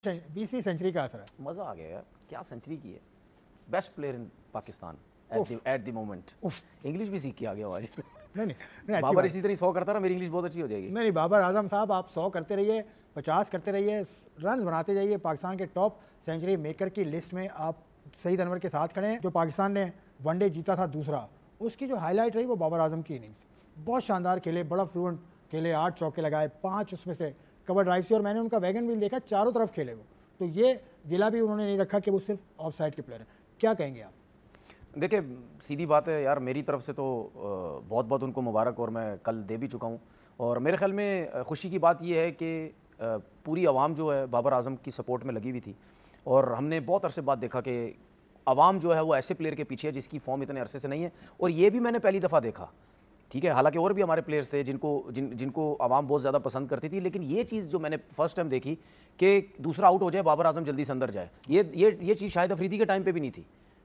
20वीं century का असर है। मज़ा आ गया यार, क्या सेंचुरी की है। Best player in Pakistan at the moment. English भी सीख के आ गया आज। नहीं बाबर इसी तरह 100 करता रहा, मेरी इंग्लिश बहुत अच्छी हो जाएगी। नहीं बाबर आजम साहब, आप 100 करते रहिए, 50 करते रहिए, रन बनाते जाइए। पाकिस्तान के टॉप सेंचुरी मेकर की लिस्ट में आप सईद अनवर के साथ खड़े हैं। जो पाकिस्तान ने वनडे जीता था दूसरा, उसकी जो हाईलाइट रही वो बाबर आजम की इनिंग्स। बहुत शानदार खेले, बड़ा फ्लुएंट खेले, 8 चौके लगाए, 5 उसमें से कवर ड्राइव थी। और मैंने उनका वैगन व्हील देखा, चारों तरफ खेले वो। तो ये गिला भी उन्होंने नहीं रखा कि वो सिर्फ ऑफ साइड के प्लेयर हैं। क्या कहेंगे आप? देखिए सीधी बात है यार, मेरी तरफ से तो बहुत बहुत उनको मुबारक, और मैं कल दे भी चुका हूँ। और मेरे ख्याल में खुशी की बात यह है कि पूरी आवाम जो है बाबर आजम की सपोर्ट में लगी हुई थी। और हमने बहुत अरसे बाद देखा कि आवाम जो है वो ऐसे प्लेयर के पीछे है जिसकी फॉर्म इतने अरसे से नहीं है। और ये भी मैंने पहली दफ़ा देखा, ठीक है, हालांकि और भी हमारे प्लेयर्स थे जिनको आवाम बहुत ज़्यादा पसंद करती थी, लेकिन ये चीज़ जो मैंने फर्स्ट टाइम देखी कि दूसरा आउट हो जाए, बाबर आजम जल्दी से अंदर जाए, ये चीज़ शाहिद अफरीदी के टाइम पे भी नहीं थी।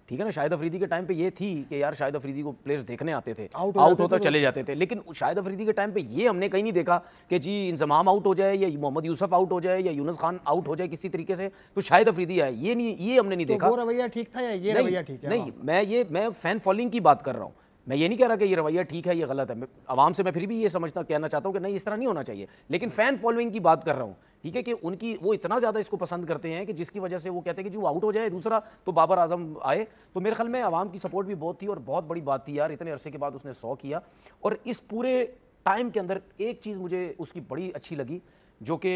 ठीक है ना, शाहिद अफरीदी के टाइम पे ये थी कि यार शाहिद अफरीदी को प्लेयर्स देखने आते थे, आउट होता चले जाते थे। लेकिन शाहिद अफरीदी के टाइम पे ये हमने कहीं नहीं देखा कि जी इंजमाम आउट हो जाए या मोहम्मद यूसुफ आउट हो जाए या यूनुस खान आउट हो जाए किसी तरीके से तो शाहिद अफरीदी आए, ये हमने नहीं देखा। वो रवैया ठीक था या ये रवैया ठीक है? नहीं, मैं फैन फॉलोइंग की बात कर रहा हूँ। मैं ये नहीं कह रहा कि ये रवैया ठीक है, ये गलत है। आवाम से मैं फिर भी ये कहना चाहता हूँ कि नहीं, इस तरह नहीं होना चाहिए। लेकिन फ़ैन फॉलोइंग की बात कर रहा हूँ, ठीक है, कि उनकी वो इतना ज़्यादा इसको पसंद करते हैं कि जिसकी वजह से वो कहते हैं कि जो आउट हो जाए दूसरा तो बाबर आजम आए। तो मेरे ख्याल में आवाम की सपोर्ट भी बहुत थी और बहुत बड़ी बात थी यार, इतने अरसे के बाद उसने 100 किया। और इस पूरे टाइम के अंदर एक चीज़ मुझे उसकी बड़ी अच्छी लगी, जो कि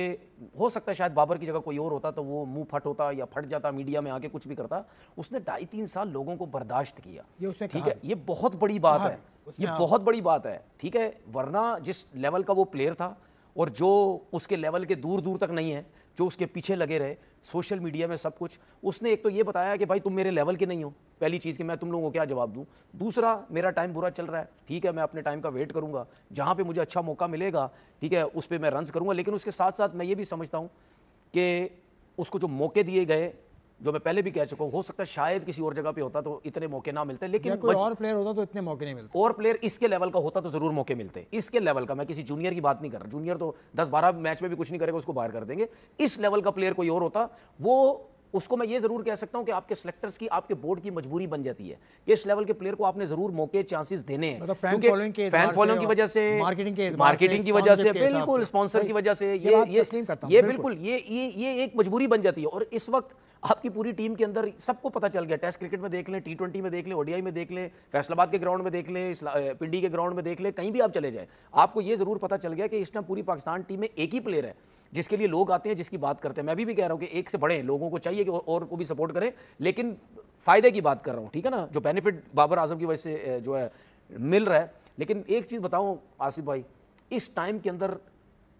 हो सकता है शायद बाबर की जगह कोई और होता तो वो मुंह फट होता या फट जाता, मीडिया में आके कुछ भी करता। उसने 2.5-3 साल लोगों को बर्दाश्त किया, ठीक है, ये बहुत बड़ी बात है, ये बहुत बड़ी बात है, ठीक है। वरना जिस लेवल का वो प्लेयर था और जो उसके लेवल के दूर दूर तक नहीं है, जो उसके पीछे लगे रहे सोशल मीडिया में सब कुछ, उसने एक तो ये बताया कि भाई तुम मेरे लेवल के नहीं हो, पहली चीज़ कि मैं तुम लोगों को क्या जवाब दूं। दूसरा, मेरा टाइम बुरा चल रहा है, ठीक है, मैं अपने टाइम का वेट करूंगा, जहां पे मुझे अच्छा मौका मिलेगा, ठीक है, उस पर मैं रन्स करूंगा। लेकिन उसके साथ साथ मैं ये भी समझता हूं कि उसको जो मौके दिए गए, जो मैं पहले भी कह चुका हूँ, हो सकता है शायद किसी और जगह पे होता तो इतने मौके ना मिलते, लेकिन कोई और प्लेयर होता तो इतने मौके नहीं मिलते। और प्लेयर इसके लेवल का होता तो जरूर मौके मिलते, इसके लेवल का। मैं किसी जूनियर की बात नहीं कर रहा, जूनियर तो 10-12 मैच में भी कुछ नहीं करेगा, उसको बाहर कर देंगे। इस लेवल का प्लेयर कोई और होता, वो उसको मैं ये जरूर कह सकता हूं कि आपके सिलेक्टर्स की, आपके बोर्ड की मजबूरी बन जाती है कि इस लेवल के प्लेयर को आपने जरूर मौके, चांसेस देने हैं, क्योंकि फैन फॉलोइंग की वजह से, मार्केटिंग की वजह से, बिल्कुल स्पॉन्सर की वजह से, ये बिल्कुल ये एक मजबूरी बन जाती है। और इस वक्त आपकी पूरी टीम के अंदर सबको पता चल गया, टेस्ट क्रिकेट में देख लें, T20 में देख लें, ODI में देख लें, फैसलाबाद के ग्राउंड में देख लें, पिंडी के ग्राउंड में देख लें, कहीं भी आप चले जाए, आपको ये जरूर पता चल गया कि इस टाइम पूरी पाकिस्तान टीम में एक ही प्लेयर है जिसके लिए लोग आते हैं, जिसकी बात करते हैं। मैं भी कह रहा हूं कि एक से बड़े लोगों को चाहिए कि और को भी सपोर्ट करें, लेकिन फायदे की बात कर रहा हूं, ठीक है ना, जो बेनिफिट बाबर आजम की वजह से जो है मिल रहा है। लेकिन एक चीज़ बताऊं आसिफ भाई, इस टाइम के अंदर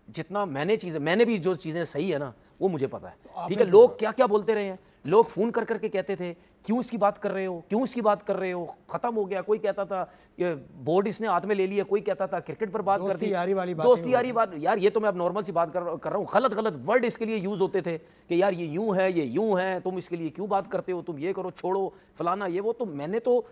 जितना मैंने भी जो चीज़ें सही है ना वो मुझे पता है, ठीक है। लोग क्या क्या बोलते रहे हैं, लोग फ़ोन कर करके कहते थे क्यों इसकी बात कर रहे हो, क्यों इसकी बात कर रहे हो, ख़त्म हो गया। कोई कहता था कि बोर्ड इसने हाथ में ले लिया, कोई कहता था क्रिकेट पर बात कर दी, दोस्ती यारी बात। यार ये तो मैं अब नॉर्मल सी बात कर रहा हूँ। गलत वर्ड इसके लिए यूज़ होते थे कि यार ये यूँ है, ये यूँ है, तुम इसके लिए क्यों बात करते हो, तुम ये करो, छोड़ो, फलाना ये वो। तो मैंने तो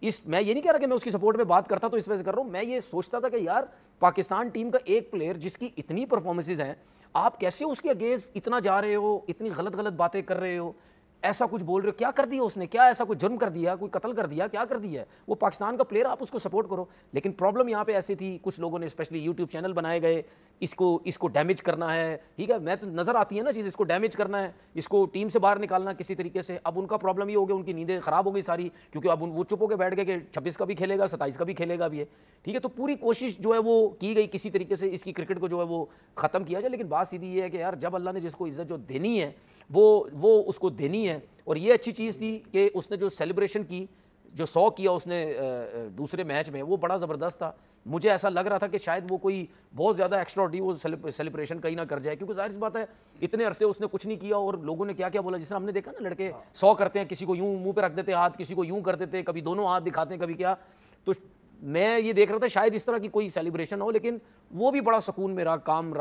मैं ये नहीं कह रहा कि मैं उसकी सपोर्ट में बात करता तो इस वजह से कर रहा हूँ। मैं ये सोचता था कि यार पाकिस्तान टीम का एक प्लेयर जिसकी इतनी परफॉर्मेंसेज हैं, आप कैसे उसके अगेंस्ट इतना जा रहे हो, इतनी गलत बातें कर रहे हो, ऐसा कुछ बोल रहे हो, क्या कर दिया उसने, क्या ऐसा कोई जुर्म कर दिया, कोई कत्ल कर दिया, क्या कर दिया है? वो पाकिस्तान का प्लेयर, आप उसको सपोर्ट करो। लेकिन प्रॉब्लम यहाँ पे ऐसी थी, कुछ लोगों ने स्पेशली यूट्यूब चैनल बनाए गए, इसको डैमेज करना है, ठीक है, मैं तो नज़र आती है ना चीज़, इसको डैमेज करना है, इसको टीम से बाहर निकालना किसी तरीके से। अब उनका प्रॉब्लम ये हो गया, उनकी नींदें ख़राब हो गई सारी, क्योंकि अब वो चुप होकर बैठ गए कि 26 का भी खेलेगा, 27 का भी खेलेगा भी है, ठीक है। तो पूरी कोशिश जो है वो की गई किसी तरीके से इसकी क्रिकेट को जो है वो ख़त्म किया जाए। लेकिन बात सीधी ये है कि यार जब अल्लाह ने जिसको इज़्ज़त जो देनी है वो उसको देनी है। और ये अच्छी चीज़ थी कि उसने जो सेलिब्रेशन की, जो 100 किया उसने दूसरे मैच में, वो बड़ा ज़बरदस्त था। मुझे ऐसा लग रहा था कि शायद वो कोई बहुत ज़्यादा एक्स्ट्राऑर्डिनरी वो सेलिब्रेशन कहीं ना कर जाए, क्योंकि जाहिर सी बात है इतने अरसे उसने कुछ नहीं किया और लोगों ने क्या क्या बोला। जिस हमने देखा ना, लड़के 100 करते हैं, किसी को यूं मुंह पे रख देते हाथ, किसी को यूं कर देते, कभी दोनों हाथ दिखाते हैं, कभी क्या। तो मैं ये देख रहा था शायद इस तरह की कोई सेलिब्रेशन हो, लेकिन वो भी बड़ा सुकून मेरा काम रहा।